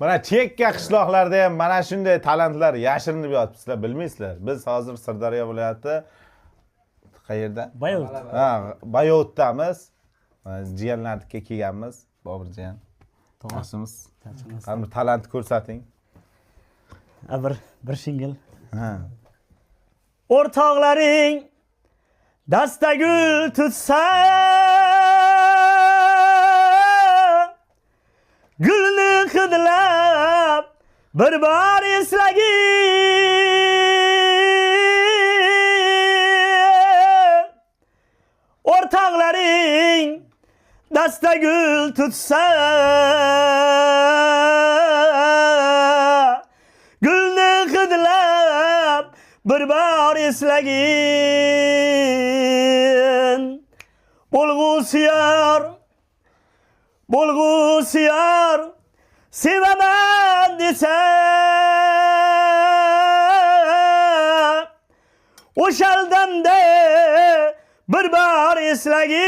Mana chekka qishloqlarda ham mana shunday talantlar yashirinib yotibdi, sizlar bilmaysizlar. Biz hozir Sirdaryo viloyati qayerda? Bayot. Ha, Bayotdamiz. Jiyanlarnikiga kelganmiz. Bobirjon. Yaxshimiz. Qani talant ko'rsating. Bir shingil. Ha. O'rtoqlaring dastagul tutsa gulni hidlab bir bor eslagin. O'rtoqlaring dastagul tutsa gulni hidlab bir bor eslagin. Bo'lg'usiyar sevaman desa o'shal damda bir bor eslagin.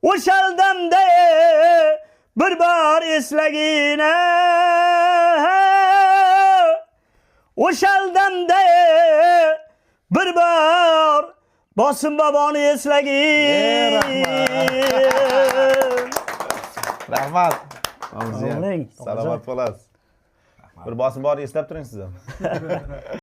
O'shal damda bir bor eslagin. O'shal damda bir bor Bosim boboni eslagin. Rahmat. Salomat Salomat bo'lasiz. Bir bosim bor eslab turing siz ham.